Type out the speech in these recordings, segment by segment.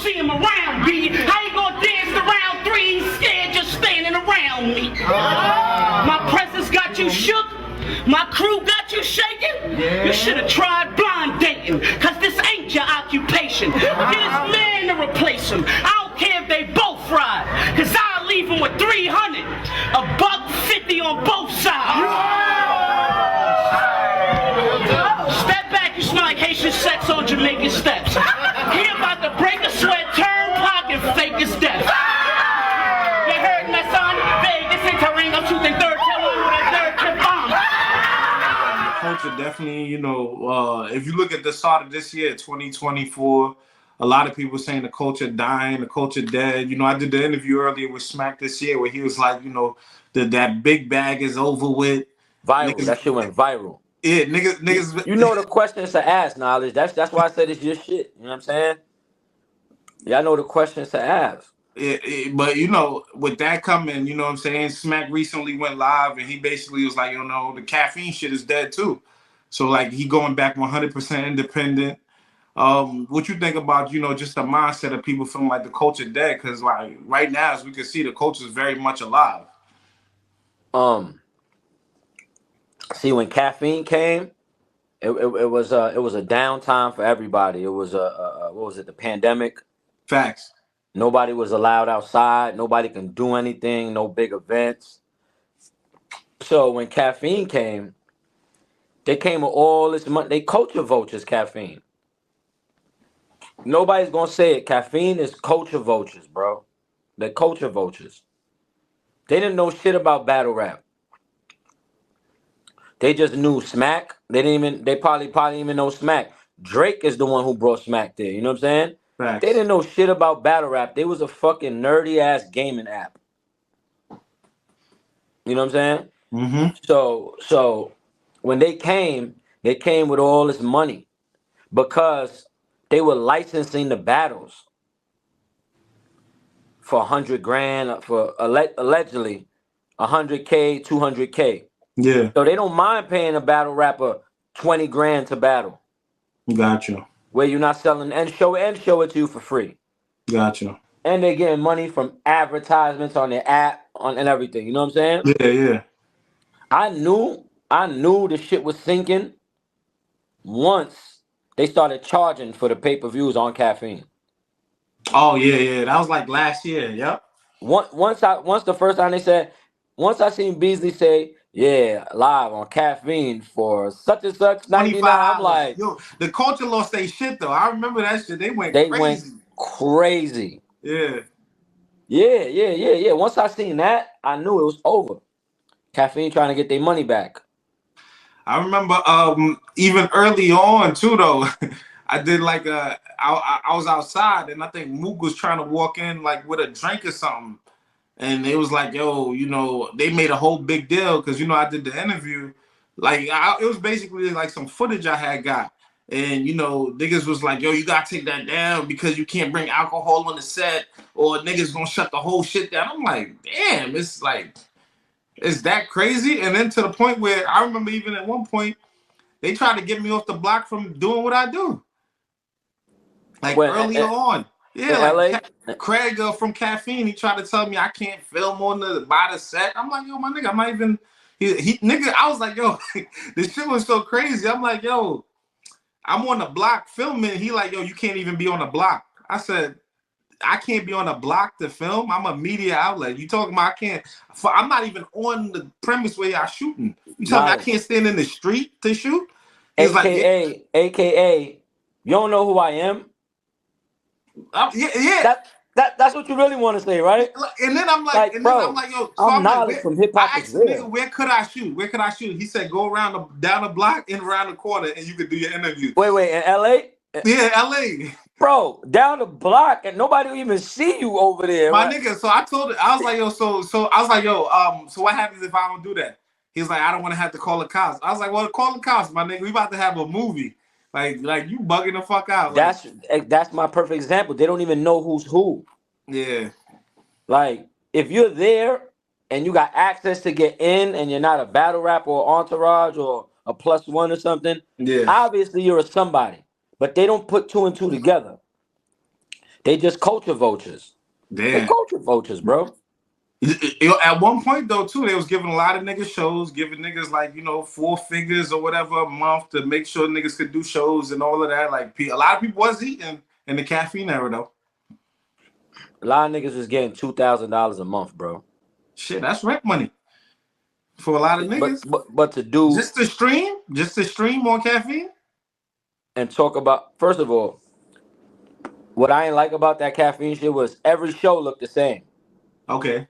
see him around me. How you gonna dance around three? He's scared just standing around me. My presence got you shook. My crew got you shaking. You should have tried blind dating, cause this ain't your occupation. Get this man to replace him. I don't care if they both ride, cause I'll leave him with 300, $150 on both sides. Step back, you smell like Haitian sex on Jamaican steps. He about to break a sweat, turn pocket, fake his death. You heard me, son? Vegas into ring, I'm shooting third kill with a third kill bomb. Culture definitely, if you look at the start of this year, 2024, a lot of people saying the culture dying, the culture dead. I did the interview earlier with Smack this year where he was like, that big bag is over with. Viral. Niggas, that shit went viral. Yeah, niggas. You know the questions to ask, Knowledge. That's why I said it's your shit. You know what I'm saying? Yeah, I know the questions to ask. But with that coming, you know what I'm saying? Smack recently went live and he basically was like, the caffeine shit is dead too. So like he going back 100% independent. What you think about, just the mindset of people feeling like the culture dead? Because like right now, as we can see, the culture is very much alive. See, when caffeine came, it was a downtime for everybody. It was what was it? The pandemic. Facts. Nobody was allowed outside. Nobody can do anything. No big events. So when caffeine came, they came with all this money. They culture vultures, caffeine. Nobody's gonna say it. Caffeine is culture vultures, bro. They're culture vultures. They didn't know shit about battle rap. They just knew Smack. They probably didn't even know Smack. Drake is the one who brought Smack there. You know what I'm saying? Facts. They didn't know shit about battle rap. They was a fucking nerdy ass gaming app. You know what I'm saying? Mm-hmm. So when they came with all this money because they were licensing the battles for $100,000 for allegedly $100K, $200K. Yeah. So they don't mind paying a battle rapper $20,000 to battle. Gotcha. Where you're not selling and show it to you for free. Gotcha. And they're getting money from advertisements on their app and everything. You know what I'm saying? Yeah. I knew the shit was sinking once they started charging for the pay-per-views on caffeine. Oh yeah. That was like last year. Yep. Once the first time they said, once I seen Beasley say, yeah, live on caffeine for such and such $99. I'm like, yo, the culture lost their shit though. I remember that shit. They went crazy. Yeah. Once I seen that, I knew it was over. Caffeine trying to get their money back. I remember even early on too though. I did like I was outside and I think Mook was trying to walk in like with a drink or something. And it was like, yo, they made a whole big deal because, I did the interview. Like, it was basically like some footage I had got. And, niggas was like, yo, you got to take that down because you can't bring alcohol on the set or niggas going to shut the whole shit down. I'm like, damn, it's like, is that crazy? And then to the point where I remember even at one point, they tried to get me off the block from doing what I do. Like early on. Yeah, like Craig from Caffeine, he tried to tell me I can't film by the set. I'm like, yo, my nigga, I'm not even. Nigga, I was like, yo, this shit was so crazy. I'm like, yo, I'm on the block filming. He like, yo, you can't even be on the block. I said, I can't be on a block to film. I'm a media outlet. You talking about I can't? I'm not even on the premise where y'all shooting. You telling me I can't stand in the street to shoot? He's AKA, you don't know who I am? Yeah. That's what you really want to say, right? And then I'm like, yo, so I'm Knowledge from hiphopisreal. Nigga, where could I shoot? He said, go down the block and around the corner, and you could do your interview. Wait, in LA? Yeah, LA. Bro, down the block, and nobody will even see you over there. My nigga, so I told it, I was like, yo, so what happens if I don't do that? He's like, I don't want to have to call the cops. I was like, well, call the cops, my nigga. We about to have a movie. Like you bugging the fuck out. That's my perfect example. They don't even know who's who. Yeah. Like, if you're there and you got access to get in and you're not a battle rapper or entourage or a +1 or something, yeah, obviously you're a somebody. But they don't put 2 and 2 together. They just culture vultures. They Damn. culture vultures, bro. At one point though, too, they was giving a lot of niggas shows, giving niggas like 4 figures or whatever a month to make sure niggas could do shows and all of that. Like a lot of people was eating in the caffeine era though. A lot of niggas was getting $2,000 a month, bro. Shit, that's rent money for a lot of niggas. But to do just to stream on caffeine and talk about, first of all, what I ain't like about that caffeine shit was every show looked the same. Okay.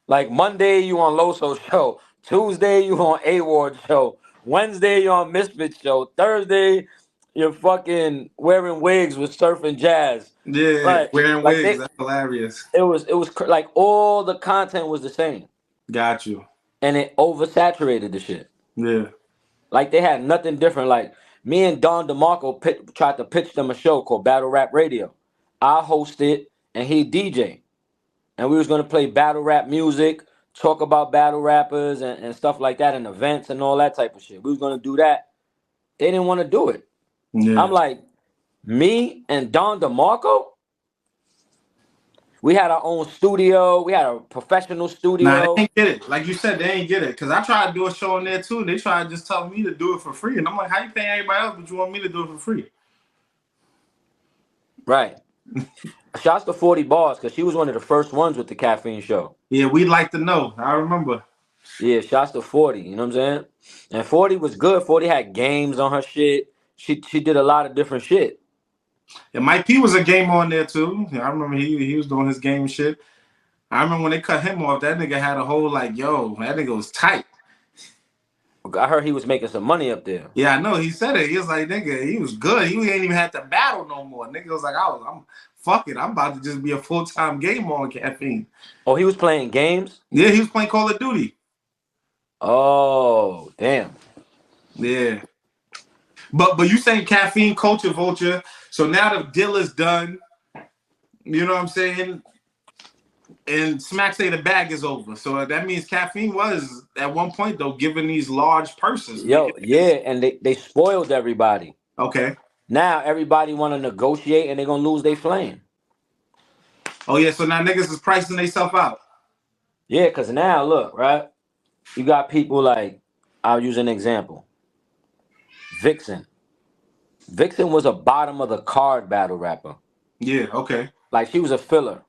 Like Monday you on Loso show, Tuesday you on A-Ward show, Wednesday you on Misfit show, Thursday you're fucking wearing wigs with surfing jazz. Yeah, like, wearing wigs. That's hilarious. It was like all the content was the same. Got you. And it oversaturated the shit. Yeah. Like they had nothing different. Like me and Don DeMarco tried to pitch them a show called Battle Rap Radio. I hosted and he DJ. And we was going to play battle rap music, talk about battle rappers and stuff like that and events and all that type of shit. We was going to do that. They didn't want to do it. Yeah. I'm like, me and Don DeMarco? We had our own studio. We had a professional studio. Nah, they ain't get it. Like you said, they ain't get it. Because I tried to do a show in there too. They tried to just tell me to do it for free. And I'm like, how you paying everybody else, but you want me to do it for free? Right. Shouts to 40 Bars, because she was one of the first ones with the caffeine show. Yeah, we'd like to know. I remember. Yeah, shouts to 40, you know what I'm saying? And 40 was good. 40 had games on her shit. She did a lot of different shit. And Mike P was a game on there too. I remember he was doing his game shit. I remember when they cut him off, that nigga had a whole like, yo, that nigga was tight. I heard he was making some money up there. Yeah, I know. He said it. He was like, nigga, he was good. He ain't even had to battle no more. Nigga was like, I'm fuck it. I'm about to just be a full-time game on caffeine. Oh, he was playing games? Yeah, he was playing Call of Duty. Oh, damn. Yeah. But you saying caffeine culture vulture. So now the deal is done. You know what I'm saying? And Smack say the bag is over. So that means caffeine was at one point though giving these large purses. Yo, yeah, and they spoiled everybody. Okay. Now everybody want to negotiate and they're going to lose their flame. Oh yeah, so now niggas is pricing themselves out. Yeah, because now look, right? You got people like, I'll use an example. Vixon. Vixon was a bottom of the card battle rapper. Yeah, okay. Like she was a filler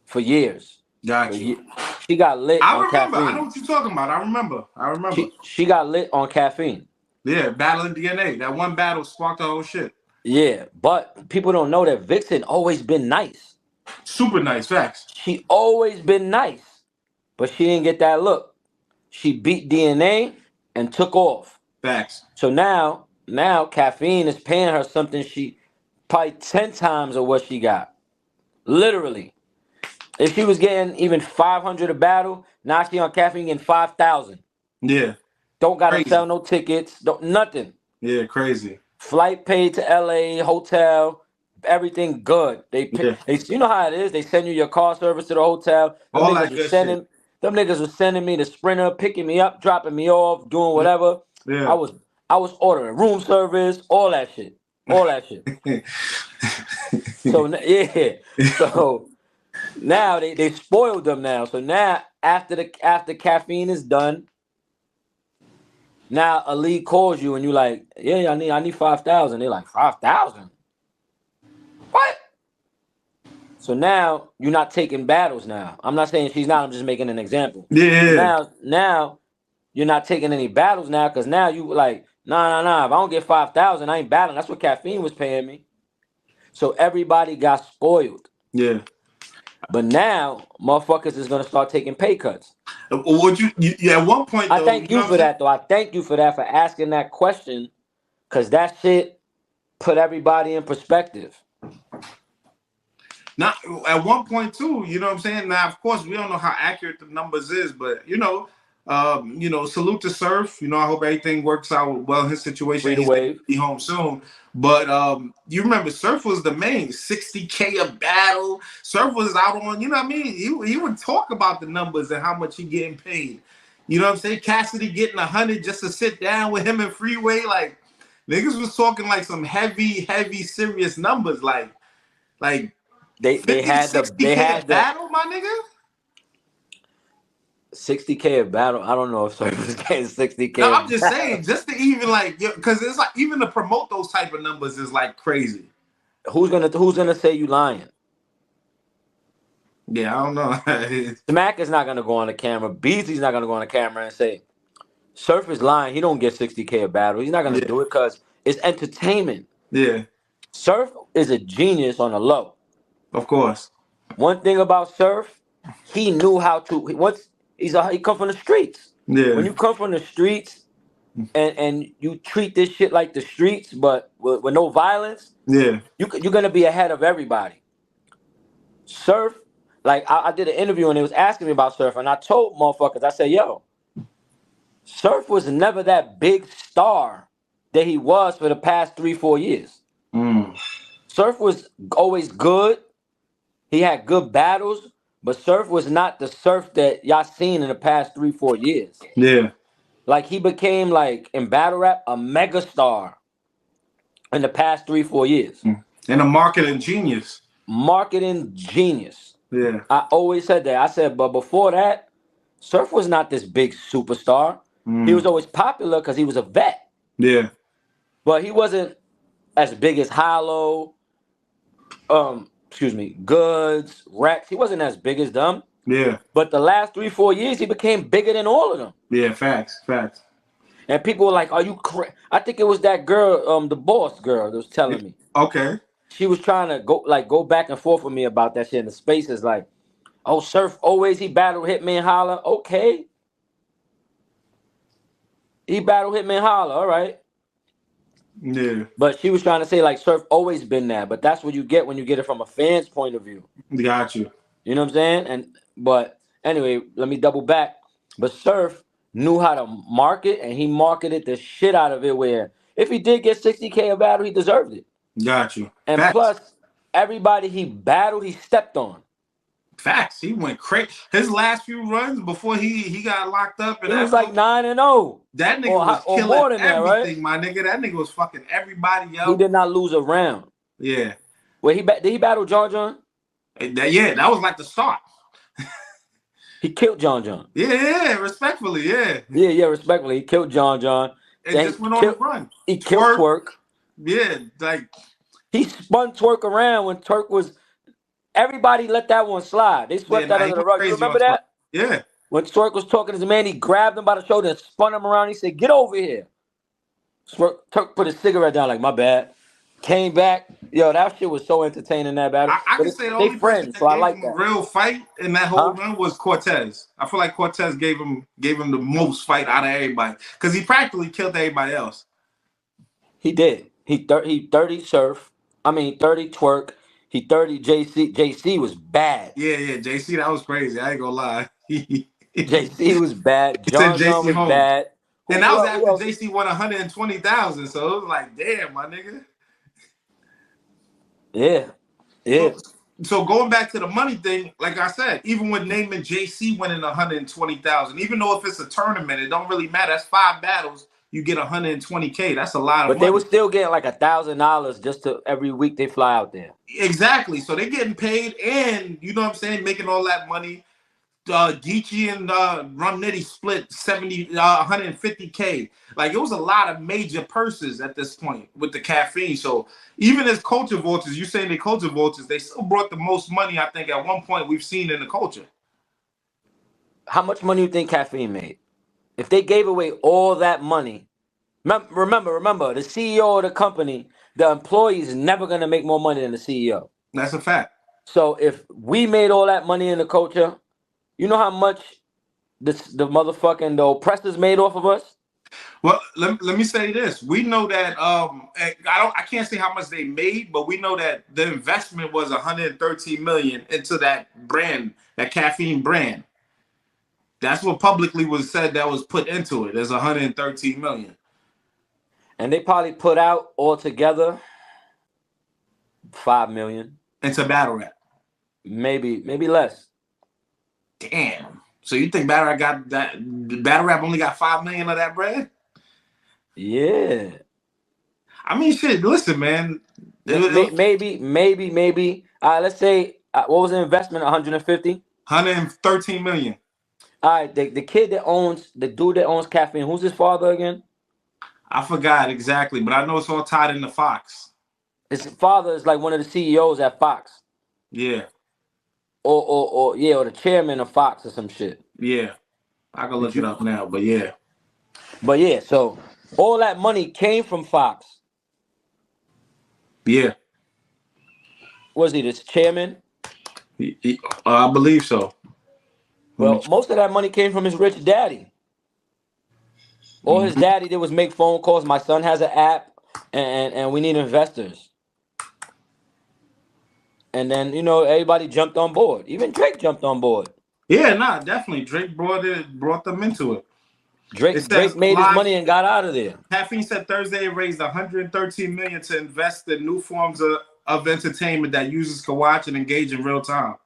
for years. Got you. She got lit on remember. caffeine. I know what you're talking about. I remember. She got lit on caffeine. Yeah, battling DNA. That one battle sparked the whole shit. Yeah, but people don't know that Vixen always been nice. Super nice, facts. She always been nice, but she didn't get that look. She beat DNA and took off. Facts. So now caffeine is paying her something she probably 10 times of what she got. Literally. If she was getting even 500 a battle, now she on caffeine getting 5,000. Yeah. Don't gotta sell no tickets, nothing. Yeah, crazy. Flight paid to LA, hotel, everything good. They you know how it is. They send you your car service to the hotel. All that good shit. Them niggas was sending me the Sprinter, picking me up, dropping me off, doing whatever. Yeah. I was ordering room service, all that shit. All that shit. So yeah. So now they spoiled them now. So now after caffeine is done, now a league calls you and you like, yeah, I need 5,000. They're like, 5,000? What? So now you're not taking battles now. I'm not saying she's not, I'm just making an example. Yeah. Now you're not taking any battles now because now you like, nah. If I don't get 5,000, I ain't battling. That's what caffeine was paying me. So everybody got spoiled. Yeah. But now motherfuckers is gonna start taking pay cuts. Would you at one point though, I thank you for that though. I thank you for that, for asking that question, because that shit put everybody in perspective. Now, at one point too, you know what I'm saying? Now, of course, we don't know how accurate the numbers is, but salute to Surf. I hope everything works out well in his situation. He's gonna be home soon. But you remember Surf was the main $60K a battle. Surf was out on, you know what I mean? He would talk about the numbers and how much he getting paid. You know what I'm saying? Cassidy getting 100 just to sit down with him in Freeway. Like niggas was talking like some heavy, serious numbers. Like, Like They 50 to had 60K a the battle, my nigga. 60K a battle. I don't know if Surf was getting 60K No, a I'm just battle. saying, just to even like, because it's like even to promote those type of numbers is like crazy. Who's gonna say you lying? Yeah, I don't know. Smack is not gonna go on the camera. Beasley's not gonna go on the camera and say Surf is lying. He don't get 60K a battle. He's not gonna Yeah, do it because it's entertainment. yeah, Surf is a genius on the low. of course. One thing about Surf, he knew how to. He come from the streets. When Yeah, you come from the streets and you treat this shit like the streets, but with no violence, yeah, you're gonna be ahead of everybody. Surf, like I did an interview and they was asking me about Surf, and I told motherfuckers, I said, yo, Surf was never that big star that he was for the past 3-4 years. mm, Surf was always good. He had good battles, but Surf was not the Surf that y'all seen in the past 3-4 years. yeah. Like he became like in battle rap a mega star in the past 3-4 years. Mm. And a marketing genius. Marketing genius. Yeah, I always said that. I said, but before that, Surf was not this big superstar. He was always popular because he was a vet, yeah, but he wasn't as big as Hollow. Goods, Rex. He wasn't as big as them. yeah, But the last 3-4 years, he became bigger than all of them. yeah. Facts, facts. And people were like, "Are you crazy?" I think it was that girl, the boss girl, that was telling me. Okay. She was trying to go back and forth with me about that shit in the spaces. Like, oh, Surf always he battled Hitman Holla. Okay, he battled Hitman Holla. All right. Yeah, But she was trying to say like Surf always been that. But that's what you get when you get it from a fan's point of view. got you. You know what I'm saying? But anyway, let me double back. But Surf knew how to market, and he marketed the shit out of it. Where if he did get 60K a battle, he deserved it. Got you. And Facts. plus, everybody he battled, he stepped on. Facts. He went crazy. His last few runs before he got locked up, and He was like 9-0. that nigga or was more killing than that, everything, right? my nigga. That nigga was fucking everybody else. He did not lose a round. Yeah. Wait, did he battle John John? That was like the start. He killed John John. Yeah, respectfully, yeah. Yeah, respectfully, he killed John John. It Then just went on the run. He killed Twerk. Yeah, like He spun Twerk around when Twerk was. Everybody let that one slide. They swept that under the rug. You remember that? Yeah. When Twerk was talking to his man, he grabbed him by the shoulder and spun him around. He said, "Get over here." Twerk put his cigarette down like, "My bad." Came back. Yo, that shit was so entertaining, that battle. I can say the only person that gave him a real fight in that whole run was Cortez. I feel like Cortez gave him the most fight out of everybody because he practically killed everybody else. He did. He 30 Surf. 30 Twerk. He 30 JC. JC was bad. Yeah, JC, that was crazy. I ain't gonna lie. JC was bad. John was bad. And that was after JC won 120,000. So it was like, damn, my nigga. Yeah. So going back to the money thing, like I said, even with naming JC winning 120,000, even though if it's a tournament, it don't really matter. That's 5 battles. You get 120K. That's a lot of money. But they were still getting like $1,000 just to every week they fly out there. Exactly. So they're getting paid, and you know what I'm saying, making all that money. Geechee and Romnetti split 150K. Like it was a lot of major purses at this point with the Caffeine. So even as culture vultures, you saying they culture vultures, they still brought the most money I think at one point we've seen in the culture. How much money do you think Caffeine made? If they gave away all that money, remember, the CEO of the company, the employee is never going to make more money than the CEO. That's a fact. So if we made all that money in the culture, you know how much the motherfucking the oppressors made off of us? Well, let me say this. We know that I can't say how much they made, but we know that the investment was 113 million into that brand, that Caffeine brand. That's what publicly was said that was put into it. There's 113 million. And they probably put out altogether 5 million. Into battle rap. Maybe less. Damn. So you think battle rap only got 5 million of that bread? Yeah. I mean, shit. Listen, man. It was Maybe. Let's say what was the investment? 150. 113 million. All right, the dude that owns Caffeine. Who's his father again? I forgot exactly, but I know it's all tied into Fox. His father is like one of the CEOs at Fox, Yeah, or the chairman of Fox or some shit. yeah. I can look it up now, but yeah. But yeah, so all that money came from Fox. Yeah. Was he the chairman? I believe so. Well, most of that money came from his rich daddy. All his daddy did was make phone calls. My son has an app, and we need investors. And then everybody jumped on board. Even Drake jumped on board. Yeah, nah, definitely. Drake brought them into it. Drake made his money and got out of there. Caffeine said Thursday it raised 113 million to invest in new forms of entertainment that users can watch and engage in real time.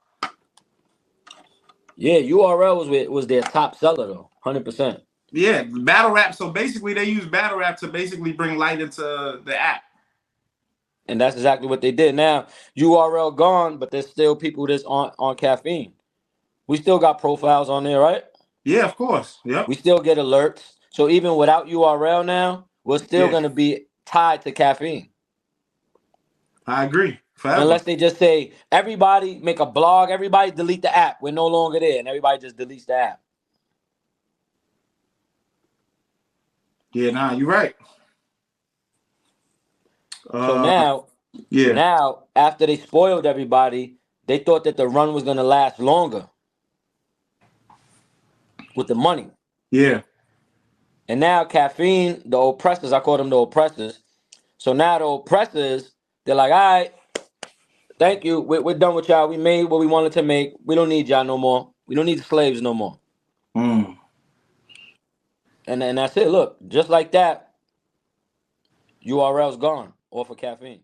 Yeah, URL was their top seller though, 100%. Yeah, battle rap. So basically, they use battle rap to basically bring light into the app. And that's exactly what they did. Now URL gone, but there's still people that's on Caffeine. We still got profiles on there, right? Yeah, of course. Yep. We still get alerts. So even without URL now, we're still going to be tied to Caffeine. I agree. Forever. Unless they just say, everybody make a blog, everybody delete the app. We're no longer there. And everybody just deletes the app. Yeah, nah, you're right. So now, after they spoiled everybody, they thought that the run was going to last longer with the money. Yeah. And now Caffeine, the oppressors, I call them the oppressors. So now the oppressors, they're like, all right, thank you. We're done with y'all. We made what we wanted to make. We don't need y'all no more. We don't need the slaves no more. And that's it. Look, just like that, URL's gone off of Caffeine.